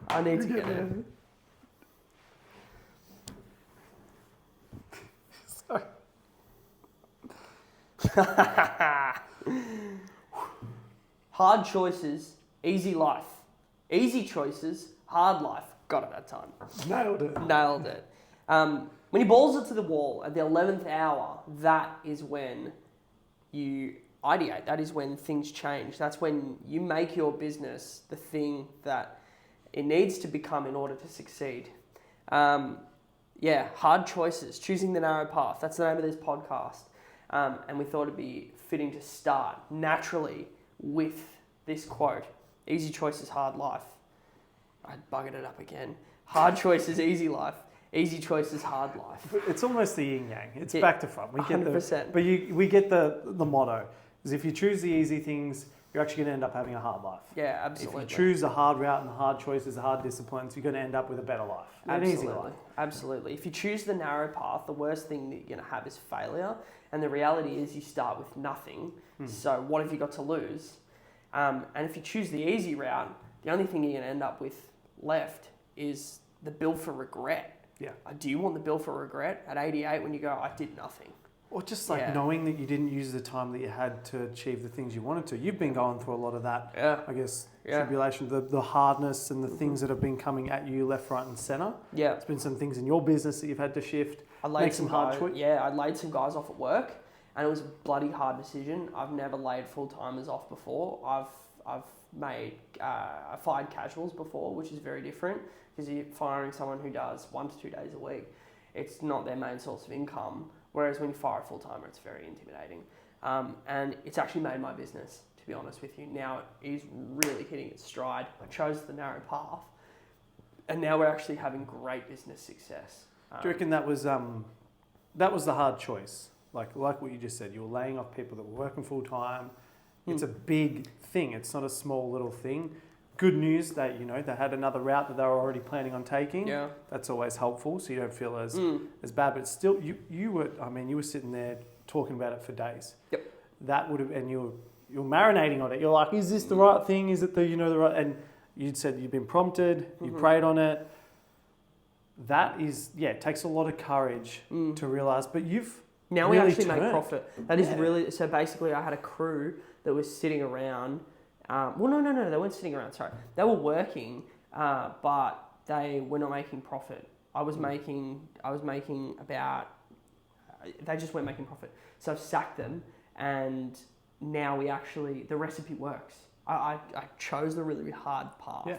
I need to get it. Sorry. Hard choices, easy life. Easy choices, hard life. Got it that time. Nailed it. When your balls are to the wall at the 11th hour, that is when you ideate. That is when things change. That's when you make your business the thing that it needs to become in order to succeed. Hard choices, choosing the narrow path. That's the name of this podcast. And we thought it'd be fitting to start naturally with this quote. Easy choices, hard life. I buggered it up again. Hard choices, easy life. Easy choices, hard life. It's almost the yin yang. It's back to front. We 100%. We get the motto. Is if you choose the easy things, you're actually going to end up having a hard life. Yeah, absolutely. If you choose the hard route and the hard choices, the hard disciplines, you're going to end up with a better life. An easy life. Absolutely. If you choose the narrow path, the worst thing that you're going to have is failure. And the reality is you start with nothing. So what have you got to lose? And if you choose the easy route, the only thing you're going to end up with left is the bill for regret. Yeah. Do you want the bill for regret at 88 when you go, I did nothing? Or just knowing that you didn't use the time that you had to achieve the things you wanted to. You've been going through a lot of that, I guess, tribulation, the hardness and the things that have been coming at you left, right and centre. Yeah. There's been some things in your business that you've had to shift. I laid some hard choices. Yeah, I laid some guys off at work and it was a bloody hard decision. I've never laid full-timers off before. I've fired casuals before, which is very different because you're firing someone who does 1 to 2 days a week. It's not their main source of income. Whereas when you fire a full-timer, it's very intimidating. And it's actually made my business, to be honest with you. Now it is really hitting its stride. I chose the narrow path. And now we're actually having great business success. Do you reckon that was the hard choice? Like what you just said, you were laying off people that were working full-time. It's a big thing. It's not a small little thing. Good news that, they had another route that they were already planning on taking. Yeah. That's always helpful, so you don't feel as bad. But still, you were sitting there talking about it for days. Yep. That would have, and you're marinating on it. You're like, is this the right thing? Is it the right? And you'd said you've been prompted. You prayed on it. That is, it takes a lot of courage to realize. But you've now really we actually make profit. That is really so. Basically, I had a crew that was sitting around. No, they weren't sitting around, sorry. They were working, but they were not making profit. I was making about, they just weren't making profit. So I've sacked them and now the recipe works. I chose the really, really hard path. Yeah.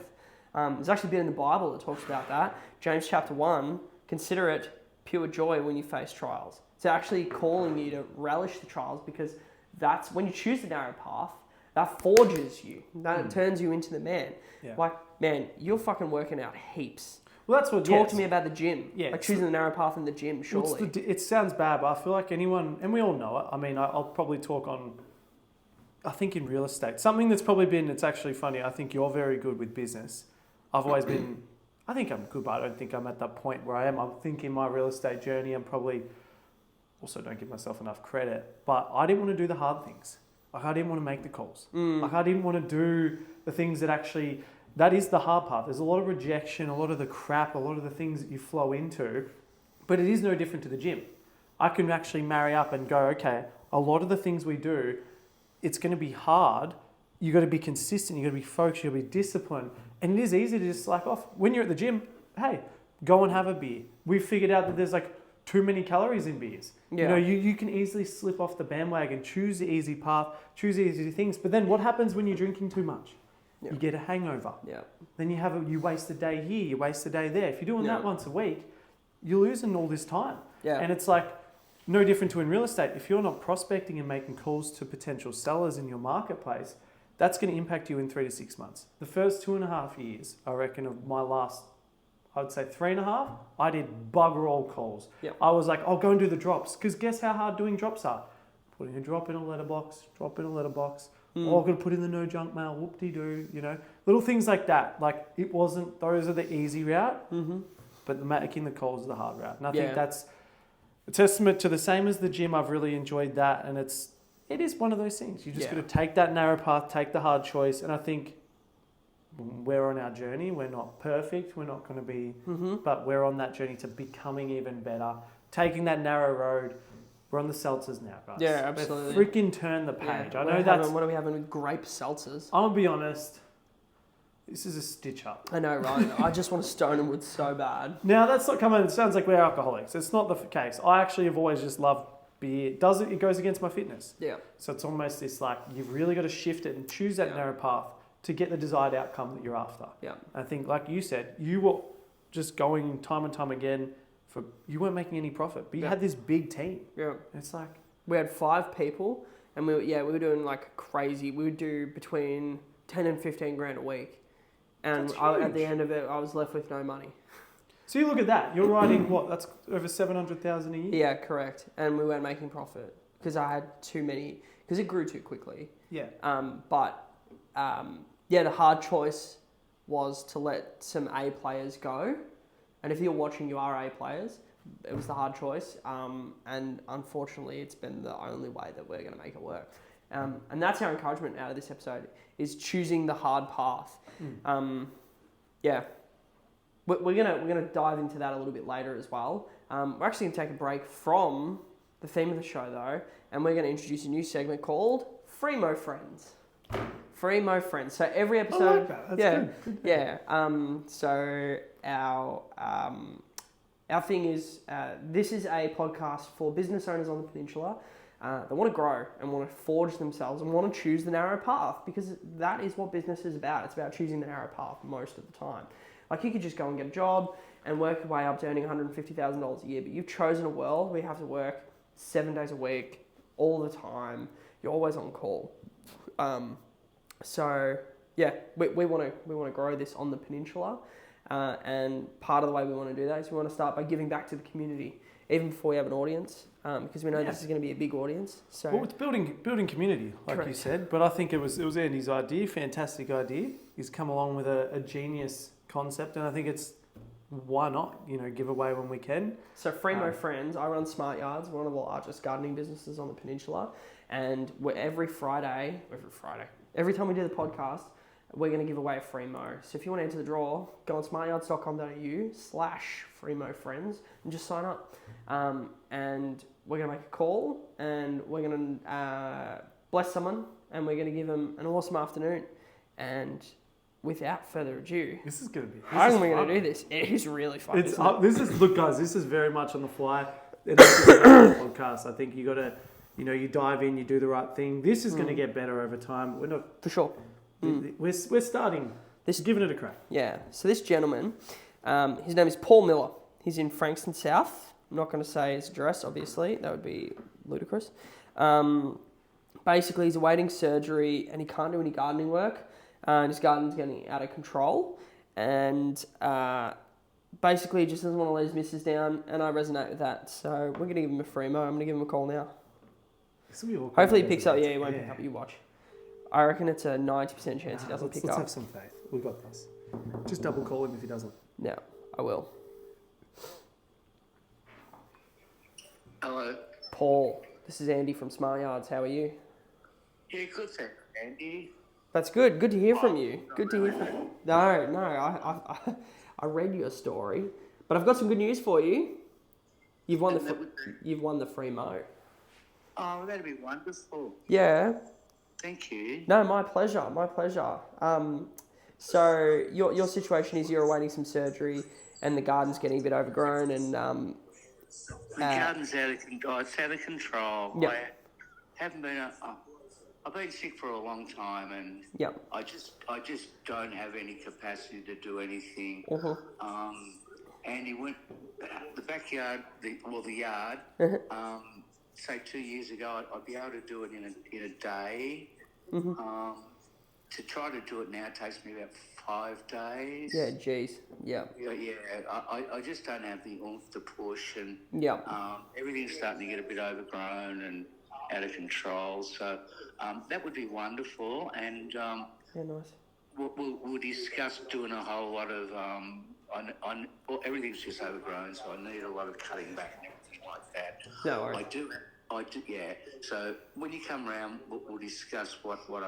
There's actually a bit in the Bible that talks about that. James chapter 1, consider it pure joy when you face trials. It's actually calling you to relish the trials because that's when you choose the narrow path, that forges you. That turns you into the man. Yeah. Like, man, you're fucking working out heaps. Well, that's what... Talk to me about the gym. Yeah, like choosing the narrow path in the gym, surely. It sounds bad, but I feel like anyone... And we all know it. I mean, I'll probably talk on... I think in real estate. Something that's probably been... It's actually funny. I think you're very good with business. I've always been... I think I'm good, but I don't think I'm at that point where I am. I think in my real estate journey, I'm probably... Also, don't give myself enough credit. But I didn't want to do the hard things. Like, I didn't want to make the calls. Like, I didn't want to do the things that actually... That is the hard part. There's a lot of rejection, a lot of the crap, a lot of the things that you flow into. But it is no different to the gym. I can actually marry up and go, okay, a lot of the things we do, it's going to be hard. You got to be consistent. You got to be focused. You got to be disciplined. And it is easy to just slack off. When you're at the gym, hey, go and have a beer. We've figured out that there's like too many calories in beers. Yeah. You can easily slip off the bandwagon, choose the easy path, choose the easy things. But then what happens when you're drinking too much? Yeah. You get a hangover. Yeah. Then you waste a day here, you waste a day there. If you're doing that once a week, you're losing all this time. Yeah. And it's like no different to in real estate. If you're not prospecting and making calls to potential sellers in your marketplace, that's going to impact you in 3 to 6 months. The first 2.5 years, I reckon, of my last, I would say 3.5, I did bugger all calls. Yep. I was like, I'll go and do the drops. Because guess how hard doing drops are? Putting a drop in a letterbox, drop in a letterbox. Oh, I've got to put in the no junk mail, whoop-de-doo, Little things like that. Like, it wasn't, those are the easy route, but making the calls is the hard route. And I think that's a testament to the same as the gym. I've really enjoyed that. And it is one of those things. You just got to take that narrow path, take the hard choice. And I think we're on our journey. We're not perfect. We're not going to be, Mm-hmm. but we're on that journey to becoming even better, taking that narrow road. We're on the seltzers now, guys. Yeah, absolutely. We've freaking turned the page. Yeah, I know that's... What are we having with grape seltzers? I'm going to be honest. This is a stitch up. I know, right? I just want to stone them with so bad. Now, that's not coming... It sounds like we're alcoholics. It's not the case. I actually have always just loved beer. It goes against my fitness. Yeah. So it's almost this like, you've really got to shift it and choose that narrow path to get the desired outcome that you're after. Yeah. I think, like you said, you were just going time and time again you weren't making any profit, but you had this big team. Yeah. It's like... We had 5 people, and we were doing like crazy. We would do between 10 and 15 grand a week. And at the end of it, I was left with no money. So you look at that. You're writing, what, that's over 700,000 a year? Yeah, correct. And we weren't making profit because I had too many, because it grew too quickly. Yeah. The hard choice was to let some A players go. And if you're watching, you are A players. It was the hard choice. And unfortunately, it's been the only way that we're going to make it work. And that's our encouragement out of this episode, is choosing the hard path. We're gonna dive into that a little bit later as well. We're actually gonna take a break from the theme of the show though, and we're gonna introduce a new segment called Freemo Friends. Freemo Friends. So every episode, I like that. That's good. Yeah. So our thing is this is a podcast for business owners on the peninsula. They want to grow and want to forge themselves and want to choose the narrow path, because that is what business is about. It's about choosing the narrow path most of the time. Like, you could just go and get a job and work your way up to earning $150,000 a year, but you've chosen a world where you have to work 7 days a week, all the time. You're always on call. We want to grow this on the peninsula, and part of the way we want to do that is we want to start by giving back to the community, even before we have an audience, because we know this is going to be a big audience. So, well, it's building community, like Correct. you said. But I think it was Andy's idea, fantastic idea. He's come along with a genius concept, and I think it's, why not, give away when we can. So Freemo Friends, I run Smart Yards, one of the largest gardening businesses on the peninsula, and every time we do the podcast, we're going to give away a Freemo. So if you want to enter the draw, go on smartyards.com.au/Freemo Friends and just sign up. And we're going to make a call, and we're going to bless someone, and we're going to give them an awesome afternoon. And without further ado, This is going to be... how are we going to do this? It is really fun. Look, guys, this is very much on the fly. This is a podcast. I think you got to, you dive in, you do the right thing. This is going to get better over time. We're not... For sure. We're starting, giving it a crack. Yeah. So this gentleman, his name is Paul Miller. He's in Frankston South. I'm not going to say his address, obviously. That would be ludicrous. Basically, he's awaiting surgery and he can't do any gardening work. And his garden's getting out of control. And basically, he just doesn't want to let his missus down. And I resonate with that. So we're going to give him a Freemo. I'm going to give him a call now. This will be awkward. Hopefully he picks up. Yeah, he won't pick up. You watch. I reckon it's a 90% chance he doesn't pick up. Let's have some faith. We've got this. Just double call him if he doesn't. No, I will. Hello. Paul, this is Andy from Smart Yards. How are you? Yeah, good thanks, Andy. That's good. Good to hear from you. Good to hear from you. No, I read your story, but I've got some good news for you. You've won the free mo. Oh, that'd be wonderful. Yeah. Thank you. No, my pleasure. My pleasure. So your situation is you're awaiting some surgery, and the garden's getting a bit overgrown, and The garden's out of control. Yep. I haven't been. I've been sick for a long time, and Yep. I just don't have any capacity to do anything. Uh-huh. And he went the backyard, the yard. Uh-huh. Say 2 years ago, I'd be able to do it in a day. Mm-hmm. To try to do it now takes me about 5 days. Yeah, geez. Yeah. Yeah. I just don't have the oomph to push, and Yeah. everything's starting to get a bit overgrown and out of control. So that would be wonderful, and Yeah, nice. we'll discuss doing a whole lot of. Everything's just overgrown, so I need a lot of cutting back and everything like that. No worries. I do I do, yeah. So when you come round, we'll discuss what quite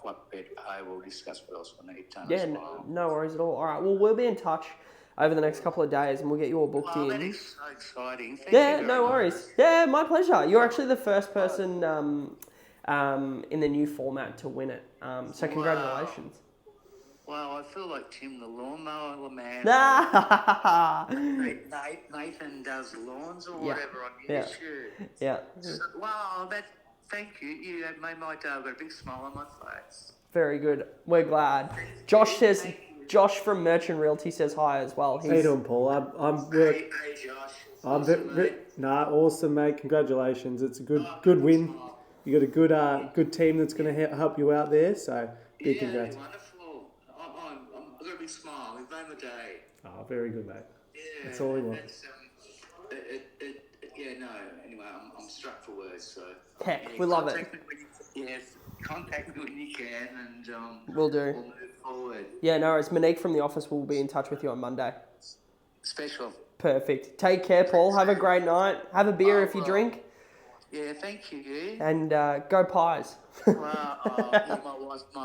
prepared to pay. We'll discuss what else we need done as well. No worries at all. All right, well, we'll be in touch over the next couple of days and we'll get you all booked Well, in. that is so exciting. Thank Yeah, you very no much. worries. Yeah, my pleasure. You're actually the first person in the new format to win it. So congratulations. Wow, I feel like Tim the lawnmower man. Nathan does lawns or whatever on YouTube. Yeah. So, wow, thank you. You have made my day. I've got a big smile on my face. Very good. We're glad. Josh from Merchant Realty says hi as well. How you doing, Paul? Hey, Josh. Awesome, mate. Awesome, mate. Congratulations. It's a good win. Smile. You got a good team that's going to help you out there. So big congrats. Wonderful. I've got a big smile. You've made my day. Oh, very good, mate. Yeah, That's all we want. Anyway, I'm struck for words. So Heck, we love it. Contact me when you can, and We'll do. We'll move forward. Yeah, no worries. Monique from the office will be in touch with you on Monday. Special. Perfect. Take care, Paul. Have a great night. Have a beer if you drink. Yeah, thank you. And go Pies. My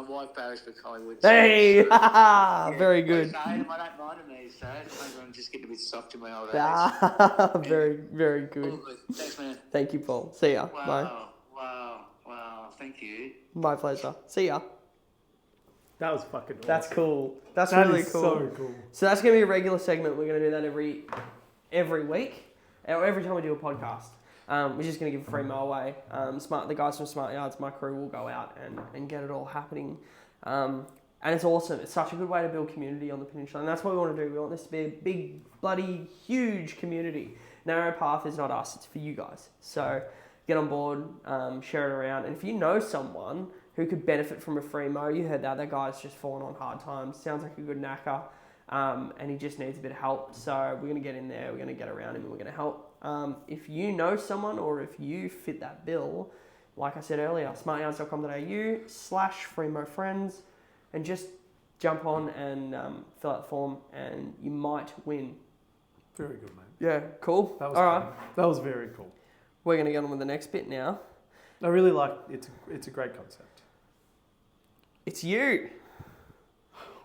wife barracks for Collingwood. Hey! Very good. I don't mind me, so I'm just getting a bit soft in my old age. Very, very good. All good. Thanks, man. Thank you, Paul. See ya. Bye. Wow. Thank you. My pleasure. See ya. That was fucking awesome. That's cool. That's That really is cool. so cool. So that's going to be a regular segment. We're going to do that every week, or every time we do a podcast. We're just going to give a free mail away. The guys from Smart Yards, my crew, will go out and get it all happening. And it's awesome. It's such a good way to build community on the peninsula. And that's what we want to do. We want this to be a big, bloody, huge community. Narrow Path is not us. It's for you guys. So get on board, share it around. And if you know someone who could benefit from a free mow, you heard that guy's just fallen on hard times. Sounds like a good knacker. And he just needs a bit of help. So we're going to get in there. We're going to get around him and we're going to help. If you know someone or if you fit that bill, like I said earlier, smartyards.com.au/FreeMoFriends, and just jump on and fill out the form and you might win. Very good, mate. Yeah, cool. That was all cool. right. That was very cool. We're going to get on with the next bit now. I really like it's a great concept. It's you.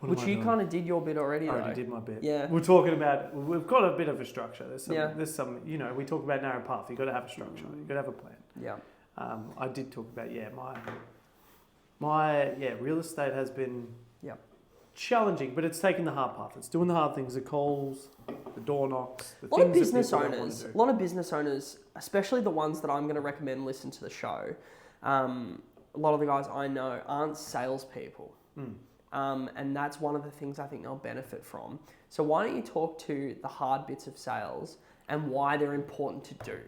Which you kind of did your bit already, I though. already did my bit. Yeah. We're talking about, we've got a bit of a structure. There's some, we talk about narrow path. You've got to have a structure. You've got to have a plan. Yeah. I did talk about, my real estate has been challenging, but it's taking the hard path. It's doing the hard things, the calls, the door knocks, the A lot of things business owners, especially the ones that I'm going to recommend listen to the show, a lot of the guys I know aren't salespeople. And that's one of the things I think they'll benefit from. So why don't you talk to the hard bits of sales and why they're important to do?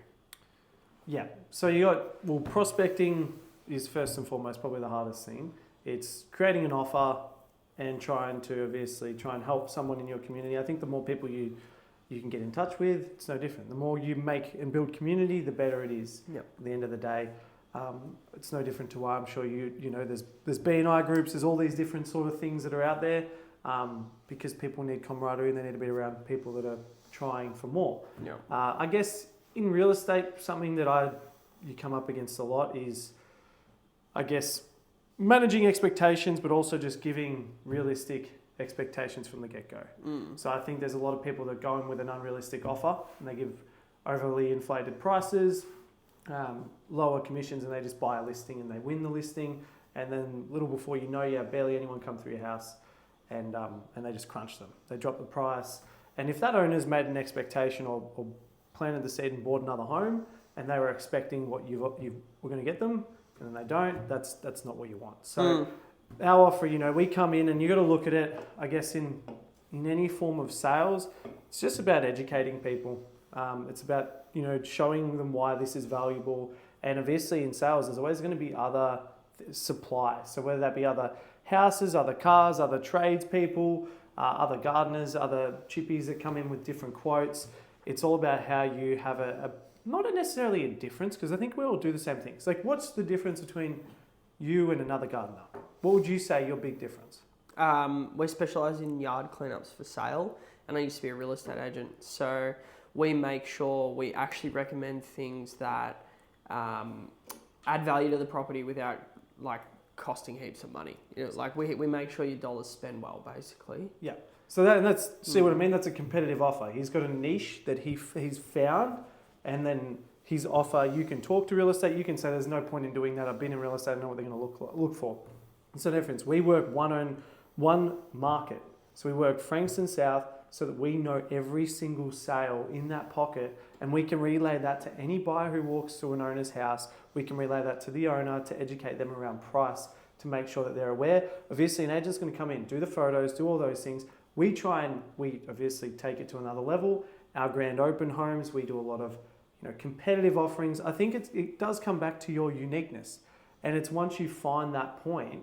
Yeah. So prospecting is first and foremost probably the hardest thing. It's creating an offer and trying and help someone in your community. I think the more people you can get in touch with, it's no different. The more you make and build community, the better it is. Yep. At the end of the day. It's no different to why I'm sure you know there's B&I groups, there's all these different sort of things that are out there because people need camaraderie and they need to be around people that are trying for more. Yeah. I guess in real estate, something that you come up against a lot is, I guess, managing expectations, but also just giving realistic expectations from the get-go. So I think there's a lot of people that go in with an unrealistic offer and they give overly inflated prices, lower commissions, and they just buy a listing and they win the listing, and then little before you know, you have barely anyone come through your house, and they just crunch them. They drop the price, and if that owner's made an expectation or planted the seed and bought another home, and they were expecting what you were going to get them, and then they don't, that's not what you want. So our offer, we come in and you got to look at it. I guess in any form of sales, it's just about educating people. It's about showing them why this is valuable. And obviously in sales, there's always going to be other supply. So whether that be other houses, other cars, other tradespeople, other gardeners, other chippies that come in with different quotes. It's all about how you have not necessarily a difference, because I think we all do the same things. Like, what's the difference between you and another gardener? What would you say your big difference? We specialise in yard cleanups for sale, and I used to be a real estate agent. So we make sure we actually recommend things that add value to the property without like costing heaps of money. Like we make sure your dollars spend well, basically. Yeah. So that's see what I mean. That's a competitive offer. He's got a niche that he's found, and then his offer. You can talk to real estate. You can say there's no point in doing that. I've been in real estate. I know what they're going to look for. It's the difference. We work one market. So we work Frankston South so that we know every single sale in that pocket, and we can relay that to any buyer who walks to an owner's house. We can relay that to the owner to educate them around price, to make sure that they're aware. Obviously, an agent's going to come in, do the photos, do all those things. We obviously take it to another level. Our grand open homes, we do a lot of competitive offerings. I think it does come back to your uniqueness. And it's once you find that point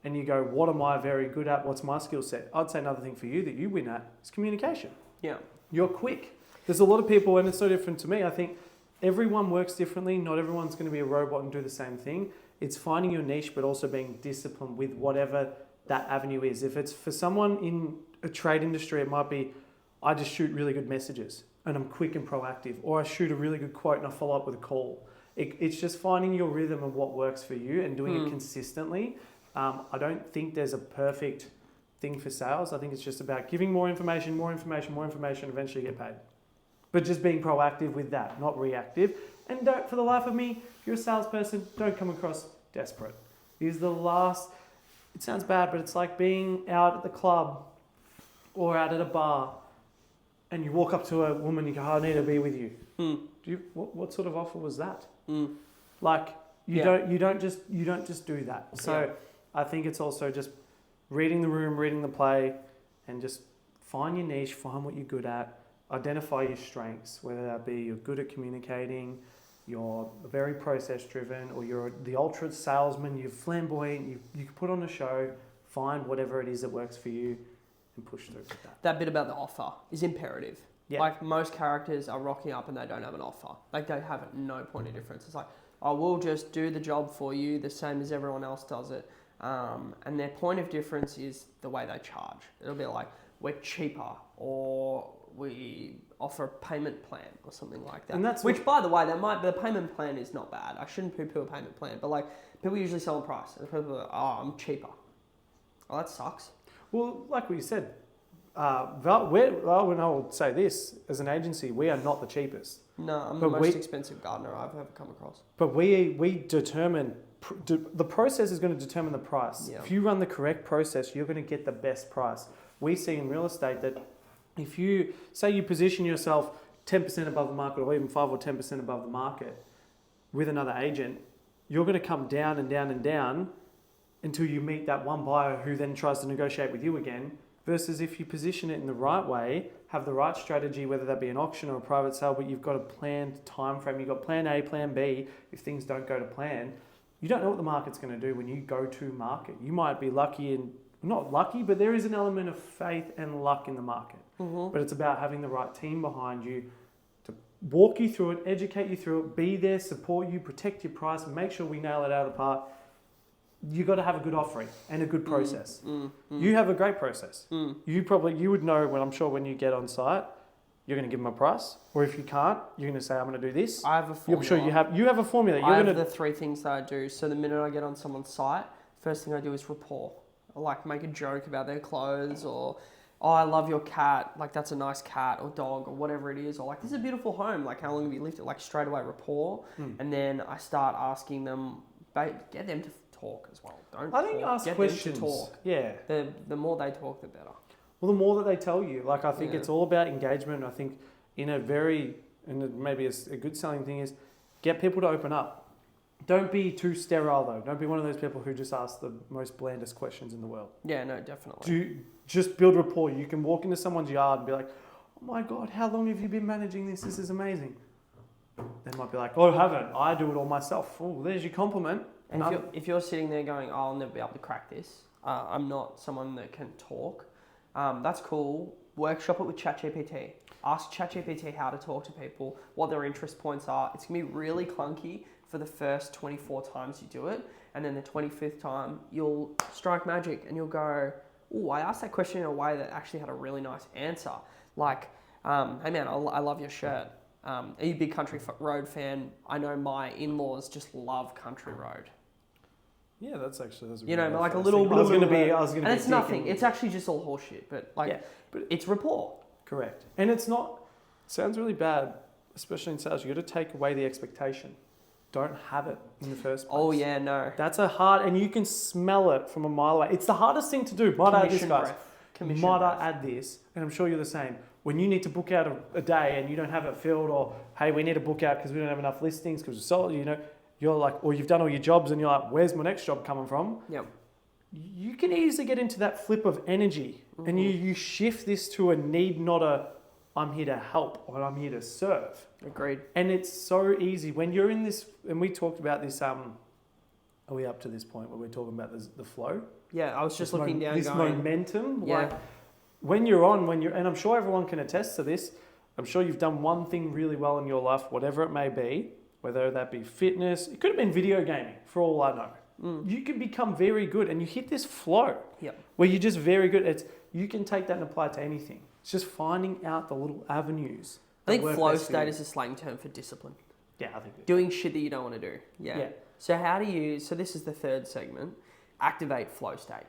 and you go, what am I very good at? What's my skill set? I'd say another thing for you that you win at is communication. Yeah. You're quick. There's a lot of people, and it's so different to me. I think everyone works differently. Not everyone's going to be a robot and do the same thing. It's finding your niche, but also being disciplined with whatever that avenue is. If it's for someone in a trade industry, it might be, I just shoot really good messages and I'm quick and proactive, or I shoot a really good quote and I follow up with a call. It's just finding your rhythm of what works for you and doing it consistently. I don't think there's a perfect thing for sales. I think it's just about giving more information, eventually get paid. But just being proactive with that, not reactive. And don't, for the life of me, if you're a salesperson, don't come across desperate. It sounds bad, but it's like being out at the club or out at a bar and you walk up to a woman and you go, I need to be with you. What sort of offer was that? Like you don't just do that. So I think it's also just reading the room, reading the play, and just find your niche, find what you're good at, identify your strengths, whether that be you're good at communicating, you're very process driven, or you're the ultra salesman, you're flamboyant, you can put on a show, find whatever it is that works for you and push through with that. That bit about the offer is imperative. Yeah. Like most characters are rocking up and they don't have an offer. Like they have no point of difference. It's like, I will just do the job for you the same as everyone else does it. And their point of difference is the way they charge. It'll be like, we're cheaper, or we offer a payment plan or something like that. And that's which, by the way, the payment plan is not bad. I shouldn't poo-poo a payment plan, but like people usually sell a price. And people are like, I'm cheaper. Oh, that sucks. Well, like what you said, when I will say this, as an agency, we are not the cheapest. No, I'm the most expensive gardener I've ever come across. But we determine, the process is going to determine the price. Yeah. If you run the correct process, you're going to get the best price. We see in real estate that if you, say you position yourself 10% above the market, or even 5 or 10% above the market with another agent, you're going to come down and down and down until you meet that one buyer who then tries to negotiate with you again. Versus if you position it in the right way, have the right strategy, whether that be an auction or a private sale, but you've got a planned time frame, you've got plan A, plan B. If things don't go to plan, you don't know what the market's going to do when you go to market. You might be lucky and not lucky, but there is an element of faith and luck in the market. Mm-hmm. But it's about having the right team behind you to walk you through it, educate you through it, be there, support you, protect your price, and make sure we nail it out of the park. You got to have a good offering and a good process. You have a great process. You would know when you get on site, you're going to give them a price, or if you can't, you're going to say, I'm going to do this. I have a formula. I'm sure you have a formula. I have the 3 things that I do. So the minute I get on someone's site, first thing I do is rapport. I like make a joke about their clothes, or oh, I love your cat, like that's a nice cat or dog or whatever it is, or like this is a beautiful home, like how long have you lived it? Like straight away rapport, and then I start asking them, get them to talk as well. Ask questions. Them to talk. Yeah. The more they talk, the better. Well, the more that they tell you, like I think it's all about engagement. I think maybe a good selling thing is get people to open up. Don't be too sterile though. Don't be one of those people who just ask the most blandest questions in the world. Yeah, no, definitely. Just build rapport. You can walk into someone's yard and be like, oh my God, how long have you been managing this? This is amazing. They might be like, oh, I haven't. I do it all myself. Oh, there's your compliment. And if you're sitting there going, oh, I'll never be able to crack this. I'm not someone that can talk. That's cool. Workshop it with ChatGPT. Ask ChatGPT how to talk to people, what their interest points are. It's going to be really clunky for the first 24 times you do it. And then the 25th time, you'll strike magic and you'll go, oh, I asked that question in a way that actually had a really nice answer. Like, hey man, I love your shirt. are you a big country road fan? I know my in-laws just love country road. Yeah, that's a You good know, way like a first little. thing. I was going to be. And it's nothing. It's actually just all horseshit. But like, Yeah, but it's rapport. correct. And it's not. Sounds really bad, especially in sales. You got to take away the expectation. Don't have it in the first place. Oh yeah, no. That's a hard, and you can smell it from a mile away. It's the hardest thing to do. Might I add this, guys? Might I add this? And I'm sure you're the same. When you need to book out a day and you don't have it filled, or hey, we need to book out because we don't have enough listings because we're sold, you know, you're like, or you've done all your jobs and you're like, where's my next job coming from? Yep. You can easily get into that flip of energy, and you shift this to a need, not a I'm here to help or I'm here to serve. Agreed. And it's so easy when you're in this, and we talked about this. Are we up to this point where we're talking about the flow? Yeah, I was just looking down. This going, momentum, yeah. like when you're, and I'm sure everyone can attest to this. I'm sure you've done one thing really well in your life, whatever it may be, whether that be fitness. It could have been video gaming, for all I know. You can become very good, and you hit this flow. Yep. Where you're just very good. You can take that and apply it to anything. It's just finding out the little avenues. I think flow state is a slang term for discipline. Yeah, I think doing shit that you don't want to do. Yeah. So how do you? So this is the third segment. Activate flow state.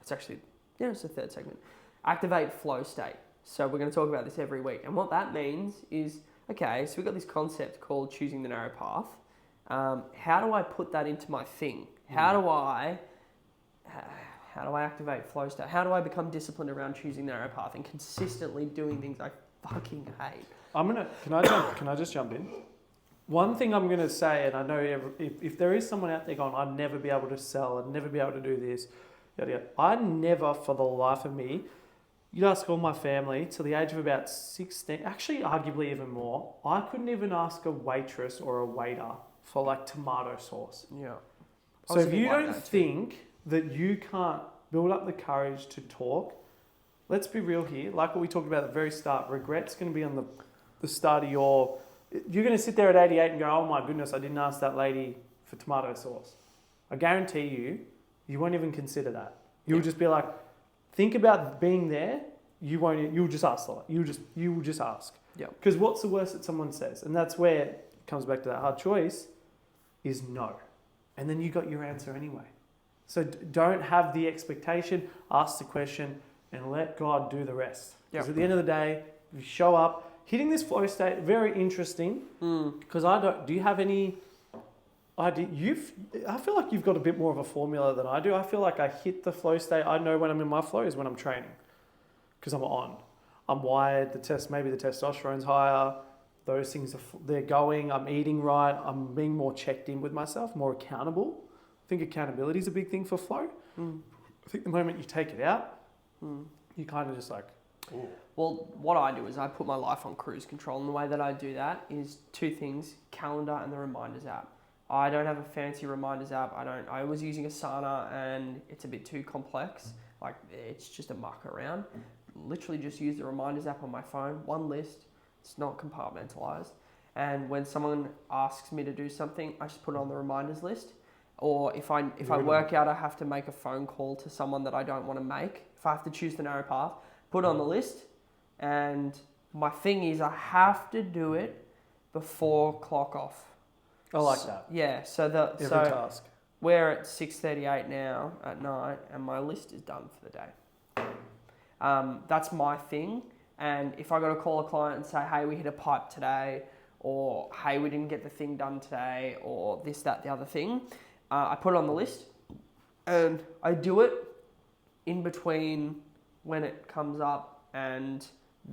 It's actually it's the third segment. Activate flow state. So we're going to talk about this every week, and what that means is okay. So we've got this concept called choosing the narrow path. How do I put that into my thing? How do I activate flow state? How do I become disciplined around choosing the narrow path and consistently doing things I fucking hate? Can I just jump in? One thing I'm going to say, and I know if there is someone out there going, I'd never be able to sell, I'd never be able to do this, yada, yada. I never, for the life of me, you'd ask all my family, to the age of about 16, actually arguably even more, I couldn't even ask a waitress or a waiter for like tomato sauce. Yeah. So if you don't think that you can't build up the courage to talk, let's be real here. Like what we talked about at the very start, regret's going to be on the start of you're going to sit there at 88 and go, oh my goodness, I didn't ask that lady for tomato sauce. I guarantee you won't even consider that. You'll just be like, think about being there. You'll just ask a lot. You will just ask. Yeah. Because what's the worst that someone says? And that's where it comes back to that hard choice is no. And then you got your answer anyway. So don't have the expectation, ask the question, and let God do the rest. Because at the end of the day, you show up, hitting this flow state, very interesting. Because do you have any idea? I feel like you've got a bit more of a formula than I do. I feel like I hit the flow state. I know when I'm in my flow is when I'm training. Because I'm on. I'm wired, maybe the testosterone's higher. Those things, they're going, I'm eating right. I'm being more checked in with myself, more accountable. I think accountability is a big thing for flow. I think the moment you take it out, you kind of just like, ooh. Well, what I do is I put my life on cruise control, and the way that I do that is two things: calendar and the reminders app. I don't have a fancy reminders app. I was using Asana, and it's a bit too complex. Like, it's just a muck around. Literally just use the reminders app on my phone. One list. It's not compartmentalized. And when someone asks me to do something, I just put it on the reminders list. Or if I work out, I have to make a phone call to someone that I don't want to make. If I have to choose the narrow path, put it on the list. And my thing is I have to do it before clock off. I like that. Yeah. So Every task. We're at 6:38 now at night, and my list is done for the day. That's my thing. And if I got to call a client and say, hey, we hit a pipe today, or hey, we didn't get the thing done today, or this, that, the other thing, I put it on the list, and I do it in between when it comes up and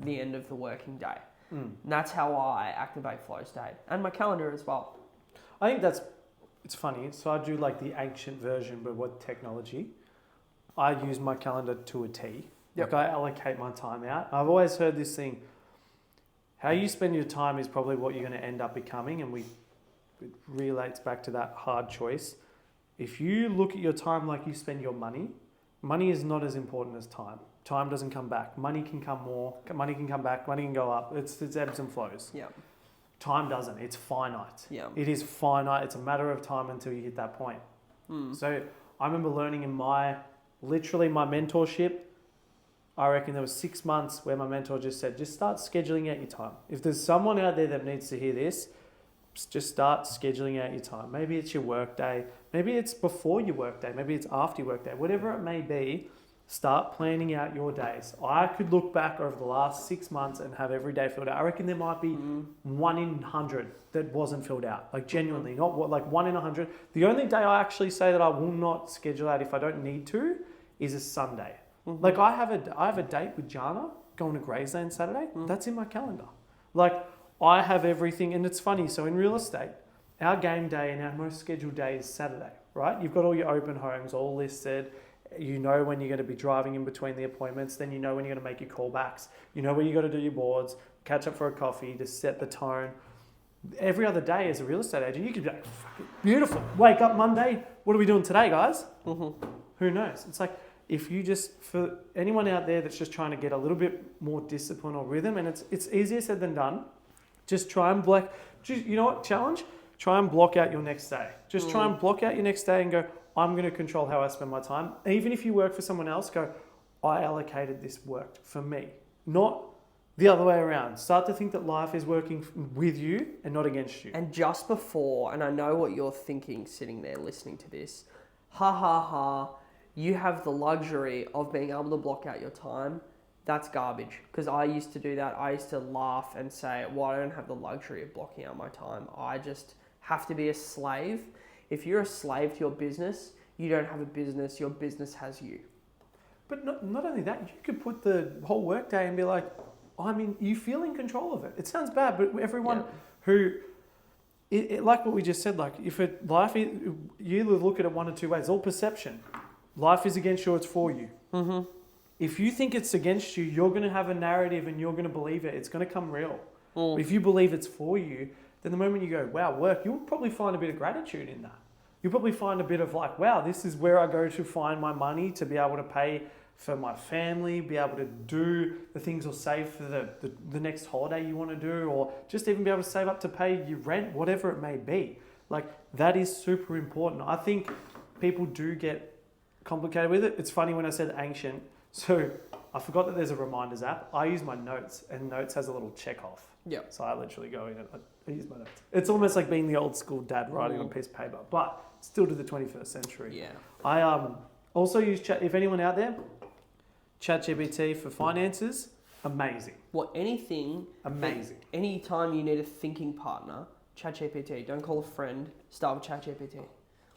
the end of the working day. And that's how I activate flow state, and my calendar as well. I think it's funny. So I do like the ancient version, but with technology. I use my calendar to a T. Yep. Like I allocate my time out. I've always heard this thing, how you spend your time is probably what you're going to end up becoming, and it relates back to that hard choice. If you look at your time like you spend your money, money is not as important as time. Time doesn't come back. Money can come more. Money can come back. Money can go up. It's ebbs and flows. Yeah. Time doesn't. It's finite. Yeah. It is finite. It's a matter of time until you hit that point. So I remember learning in my mentorship, I reckon there was 6 months where my mentor just said, just start scheduling out your time. If there's someone out there that needs to hear this, just start scheduling out your time. Maybe it's your work day. Maybe it's before your work day. Maybe it's after your work day. Whatever it may be, start planning out your days. I could look back over the last 6 months and have every day filled out. I reckon there might be 1 in 100 that wasn't filled out. Like genuinely, not what, like 1 in 100. The only day I actually say that I will not schedule out if I don't need to is a Sunday. Like I have a date with Jana going to Graceland Saturday. That's in my calendar. Like I have everything, and it's funny. So in real estate, our game day and our most scheduled day is Saturday, right? You've got all your open homes all listed. You know when you're going to be driving in between the appointments. Then you know when you're going to make your callbacks. You know when you got to do your boards, catch up for a coffee to set the tone. Every other day as a real estate agent, you could be like, beautiful. Wake up Monday. What are we doing today, guys? Who knows? It's like, if you just, for anyone out there that's just trying to get a little bit more discipline or rhythm, and it's easier said than done, just try and you know what, challenge? Try and block out your next day. Just try and block out your next day and go, I'm going to control how I spend my time. Even if you work for someone else, go, I allocated this work for me, not the other way around. Start to think that life is working with you and not against you. And just before, and I know what you're thinking sitting there listening to this, you have the luxury of being able to block out your time. That's garbage. Because I used to do that. I used to laugh and say, well, I don't have the luxury of blocking out my time. I just have to be a slave. If you're a slave to your business, you don't have a business. Your business has you. But not only that, you could put the whole work day and be like, you feel in control of it. It sounds bad, but everyone who... like what we just said, like you look at it one of two ways. All perception. Life is against you, it's for you. If you think it's against you, you're going to have a narrative and you're going to believe it. It's going to come real. But if you believe it's for you, then the moment you go, wow, work, you'll probably find a bit of gratitude in that. You'll probably find a bit of like, wow, this is where I go to find my money to be able to pay for my family, be able to do the things or save for the next holiday you want to do, or just even be able to save up to pay your rent, whatever it may be. Like that is super important. I think people do get complicated with it. It's funny when I said ancient. So I forgot that there's a reminders app. I use my notes, and notes has a little check off. Yeah. So I literally go in and I use my notes. It's almost like being the old school dad writing on a piece of paper, but still to the 21st century. Yeah. I also use chat. If anyone out there, ChatGPT for finances, amazing. Anything? Amazing. Anytime you need a thinking partner, ChatGPT. Don't call a friend. Start with ChatGPT.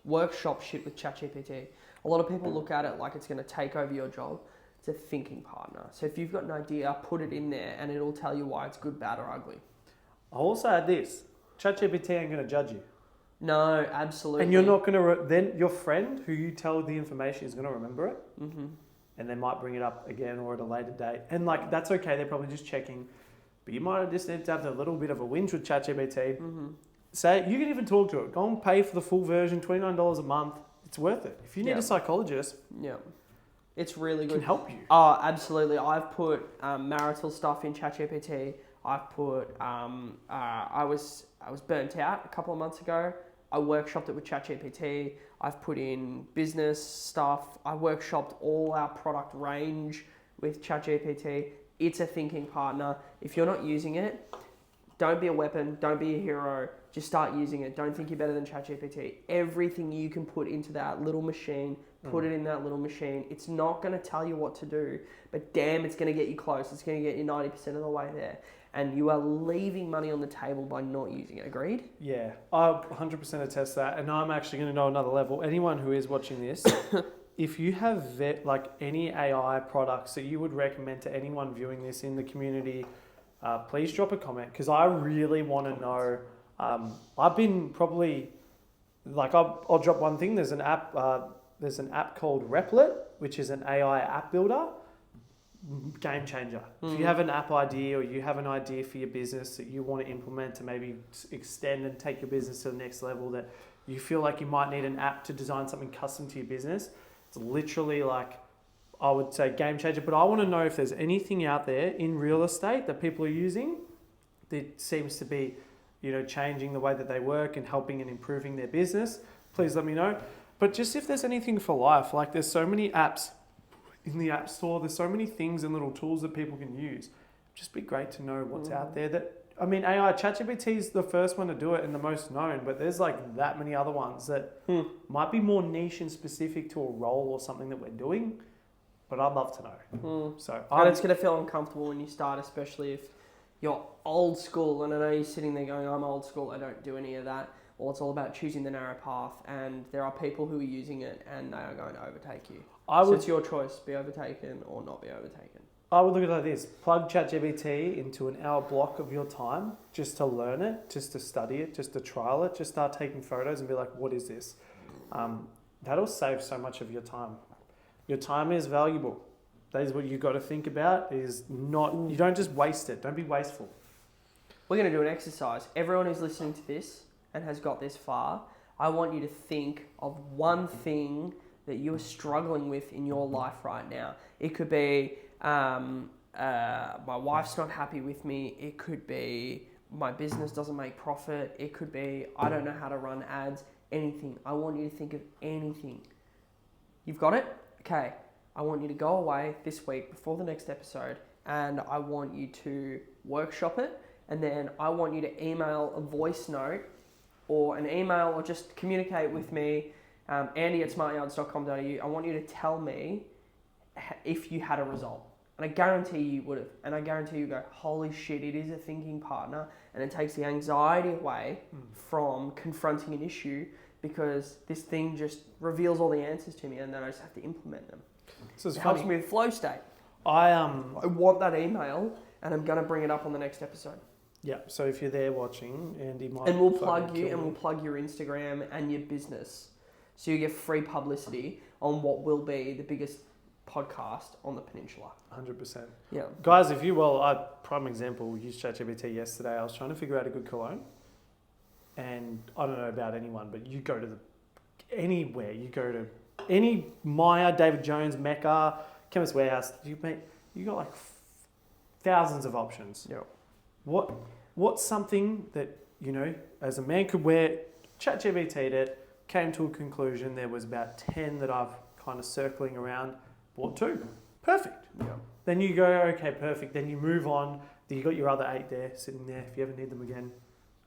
Workshop shit with ChatGPT. A lot of people look at it like it's going to take over your job. It's a thinking partner. So if you've got an idea, put it in there and it'll tell you why it's good, bad or ugly. I'll also add this. ChatGPT ain't going to judge you. No, absolutely. And you're not going to... then your friend who you tell the information is going to remember it. And they might bring it up again or at a later date. And like, that's okay. They're probably just checking. But you might just need to have a little bit of a whinge with ChatGPT. Say, you can even talk to it. Go and pay for the full version, $29 a month. It's worth it. If you need a psychologist, it's really good. Can help you. Oh, absolutely. I've put marital stuff in ChatGPT. I've put I was burnt out a couple of months ago. I workshopped it with ChatGPT. I've put in business stuff. I workshopped all our product range with ChatGPT. It's a thinking partner. If you're not using it, don't be a weapon. Don't be a hero. Just start using it. Don't think you're better than ChatGPT. Everything you can put into that little machine, put it in that little machine. It's not going to tell you what to do, but damn, it's going to get you close. It's going to get you 90% of the way there. And you are leaving money on the table by not using it. Agreed? Yeah, I 100% attest that. And I'm actually going to go another level. Anyone who is watching this, if you have any AI products that you would recommend to anyone viewing this in the community, please drop a comment, because I really want to know. I've been probably I'll drop one thing. There's an app called Replit, which is an AI app builder. Game changer. If you have an app idea or you have an idea for your business that you want to implement to maybe extend and take your business to the next level, that you feel like you might need an app to design something custom to your business, it's literally I would say game changer. But I want to know if there's anything out there in real estate that people are using that seems to be, changing the way that they work and helping and improving their business. Please let me know. But just if there's anything for life, there's so many apps in the App Store. There's so many things and little tools that people can use. Just be great to know what's out there. AI, ChatGPT is the first one to do it and the most known, but there's like that many other ones that might be more niche and specific to a role or something that we're doing, but I'd love to know. So, and it's going to feel uncomfortable when you start, especially if you're old school, and I know you're sitting there going, I'm old school, I don't do any of that. Well, it's all about choosing the narrow path, and there are people who are using it and they are going to overtake you. So it's your choice, be overtaken or not be overtaken. I would look at it like this: plug ChatGPT into an hour block of your time just to learn it, just to study it, just to trial it, just start taking photos and be like, what is this? That'll save so much of your time. Your time is valuable. That is what you've got to think about, is not, you don't just waste it. Don't be wasteful. We're going to do an exercise. Everyone who's listening to this and has got this far, I want you to think of one thing that you are struggling with in your life right now. It could be, my wife's not happy with me. It could be my business doesn't make profit. It could be I don't know how to run ads. Anything. I want you to think of anything. You've got it? Okay. I want you to go away this week before the next episode, and I want you to workshop it, and then I want you to email a voice note or an email, or just communicate with me, Andy@smartyards.com.au. I want you to tell me if you had a result. And I guarantee you would have. And I guarantee you go, holy shit, it is a thinking partner. And it takes the anxiety away from confronting an issue, because this thing just reveals all the answers to me, and then I just have to implement them. So it helps me with flow state. I want that email, and I'm going to bring it up on the next episode. Yeah, so if you're there watching, Andy might... And we'll plug you, and we'll plug your Instagram and your business. So you get free publicity on what will be the biggest podcast on the peninsula. 100%. Yeah. Guys, prime example, we used ChatGPT yesterday. I was trying to figure out a good cologne. And I don't know about anyone, but you go to anywhere. You go to any Maya, David Jones, Mecca, Chemist Warehouse. You got like thousands of options. Yeah. What's something that, as a man could wear? ChatGPT'd it, came to a conclusion. There was about 10 that I've kind of circling around. Bought 2. Perfect. Yeah. Then you go, okay, perfect. Then you move on. Then you got your other 8 there, sitting there. If you ever need them again,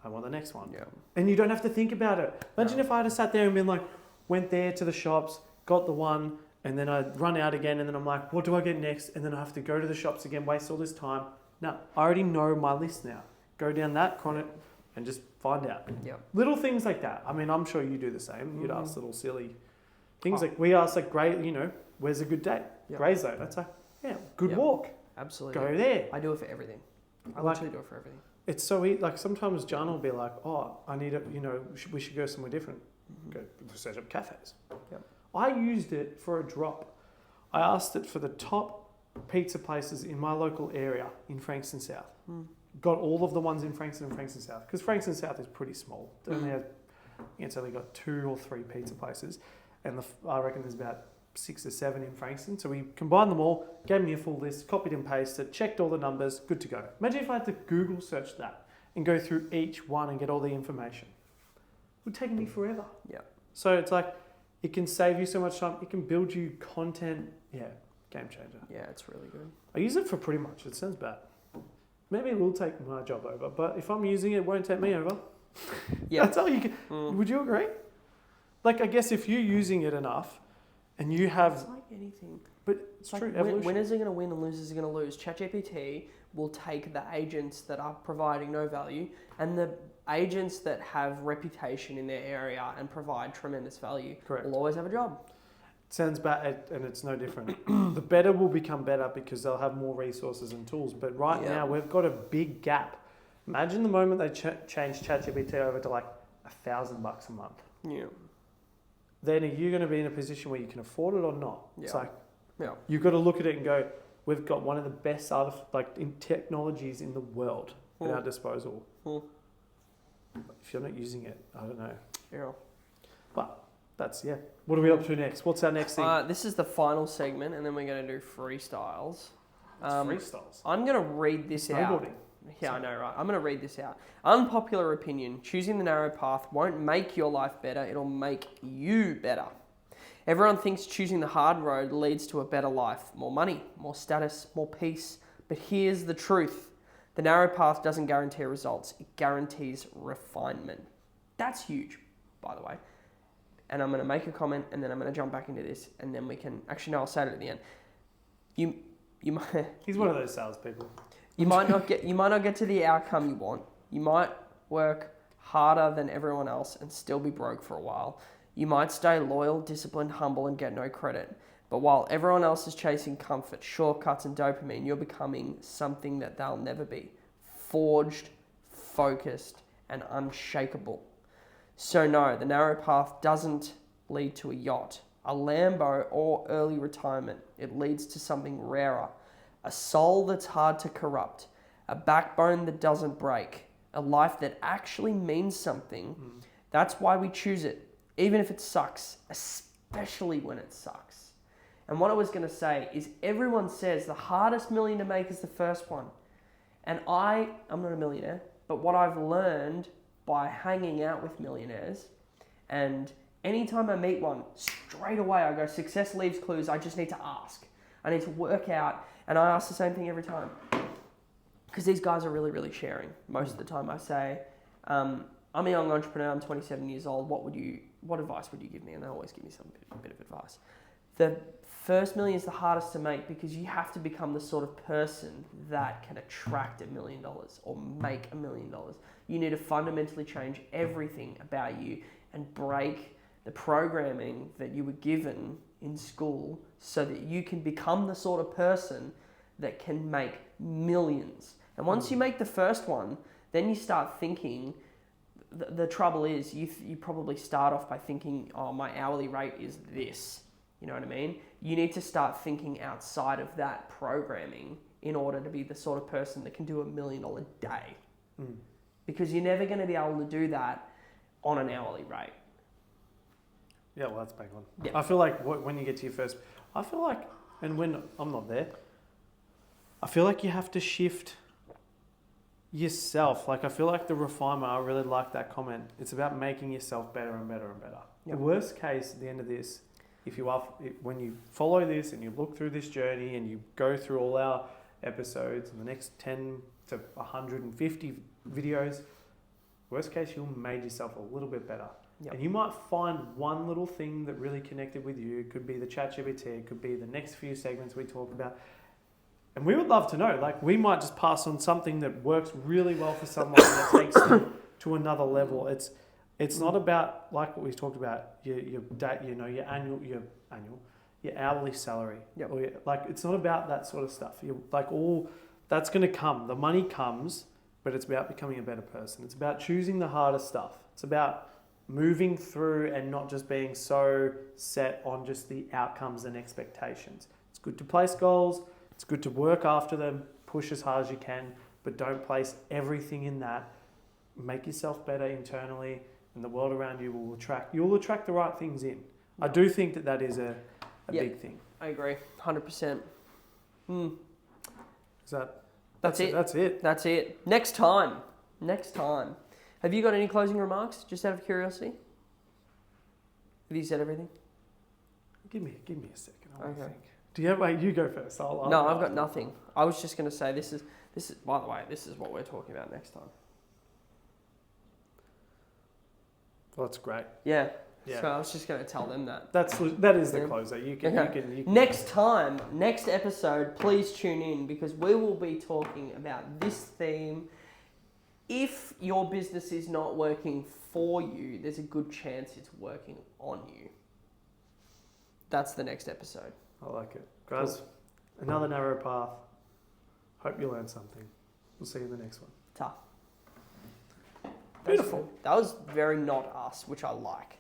I want the next one. Yeah. And you don't have to think about it. Imagine if I had sat there and been like, went there to the shops, got the one, and then I'd run out again, and then I'm like, what do I get next? And then I have to go to the shops again, waste all this time. No, I already know my list now. Go down that, chron it, and just find out. Yeah. Little things like that. I mean, I'm sure you do the same. You'd ask little silly things like, we ask like, great, where's a good date? Yep. Grayzone. That's like, good walk. Absolutely. Go there. I do it for everything. I Like- literally do it for everything. It's so easy. Like sometimes John will be like, oh, I need it, we should go somewhere different. Go search up cafes. Yep. I used it for a drop. I asked it for the top pizza places in my local area in Frankston South. Got all of the ones in Frankston and Frankston South, because Frankston South is pretty small. It only has, it's only got 2 or 3 pizza places, and I reckon there's about 6 or 7 in Frankston. So we combined them all, gave me a full list, copied and pasted, checked all the numbers, good to go. Imagine if I had to Google search that and go through each one and get all the information. It would take me forever. Yeah. So it's like, it can save you so much time. It can build you content. Yeah, game changer. Yeah, it's really good. I use it for pretty much. It sounds bad. Maybe it will take my job over, but if I'm using it, it won't take me over. Yeah. That's all you can. Would you agree? Like, I guess if you're using it enough and you have... It's like anything. But it's Like true, evolution. winners are going to win and losers are going to lose. ChatGPT will take the agents that are providing no value and the agents that have reputation in their area and provide tremendous value. Correct. Will always have a job. Sounds bad, and it's no different. The better will become better because they'll have more resources and tools. But right now, we've got a big gap. Imagine the moment they change ChatGPT over to like $1,000 a month. Yeah. Then are you going to be in a position where you can afford it or not? Yeah. It's like, Yeah. you've got to look at it and go, we've got one of the best in technologies in the world at our disposal. If you're not using it, I don't know. Yeah. But that's, What are we up to next? What's our next thing? This is the final segment, and then we're going to do freestyles. Freestyles. I'm going to read this out. Snowboarding. Yeah, I know, right? I'm going to read this out. Unpopular opinion. Choosing the narrow path won't make your life better. It'll make you better. Everyone thinks choosing the hard road leads to a better life, more money, more status, more peace. But here's the truth. The narrow path doesn't guarantee results. It guarantees refinement. That's huge, by the way. And I'm going to make a comment and then I'm going to jump back into this and then we can... Actually, no, I'll say it at the end. You might... He's one of those salespeople. You might not get to the outcome you want. You might work harder than everyone else and still be broke for a while. You might stay loyal, disciplined, humble, and get no credit. But while everyone else is chasing comfort, shortcuts, and dopamine, you're becoming something that they'll never be. Forged, focused, and unshakable. So no, the narrow path doesn't lead to a yacht, a Lambo, or early retirement. It leads to something rarer. A soul that's hard to corrupt. A backbone that doesn't break. A life that actually means something. That's why we choose it. Even if it sucks, especially when it sucks. And what I was going to say is everyone says the hardest million to make is the first one. And I'm not a millionaire, but what I've learned by hanging out with millionaires, and anytime I meet one, straight away I go, success leaves clues, I just need to ask. I need to work out, and I ask the same thing every time. Because these guys are really, really sharing. Most of the time I say, I'm a young entrepreneur, I'm 27 years old, what advice would you give me? And they always give me a bit of advice. The first million is the hardest to make because you have to become the sort of person that can attract $1 million or make $1 million. You need to fundamentally change everything about you and break the programming that you were given in school so that you can become the sort of person that can make millions. And once you make the first one, then you start thinking... The trouble is, you probably start off by thinking, oh, my hourly rate is this. You know what I mean? You need to start thinking outside of that programming in order to be the sort of person that can do $1 million a day. Because you're never going to be able to do that on an hourly rate. Yeah, well, that's a big one. Yeah. I feel like when you get to your first... I feel like, and when I'm not there, I feel like you have to shift... yourself. Like I feel like the refinement, I really like that comment. It's about making yourself better and better and better. Yep. The worst case at the end of this, when you follow this and you look through this journey and you go through all our episodes and the next 10 to 150 videos, worst case you'll made yourself a little bit better. Yep. And you might find one little thing that really connected with you. It could be the ChatGPT, it could be the next few segments we talk about. And we would love to know, like we might just pass on something that works really well for someone that takes them to another level. It's not about like what we talked about, your hourly salary. Yep. Or it's not about that sort of stuff. All that's going to come. The money comes, but it's about becoming a better person. It's about choosing the hardest stuff. It's about moving through and not just being so set on just the outcomes and expectations. It's good to place goals. It's good to work after them, push as hard as you can, but don't place everything in that. Make yourself better internally, and the world around you you'll attract the right things in. I do think that is a big thing. I agree, 100%. That's it. That's it. Next time. Have you got any closing remarks, just out of curiosity? Have you said everything? Give me a second. Okay. Do you have? Wait, you go first. No, I've got nothing. I was just going to say this is. By the way, this is what we're talking about next time. Well, that's great. Yeah. So I was just going to tell them that. That is the closer. You can. Next episode, please tune in because we will be talking about this theme. If your business is not working for you, there's a good chance it's working on you. That's the next episode. I like it. Guys, another narrow path. Hope you learned something. We'll see you in the next one. Ta. Beautiful. That was very not us, which I like.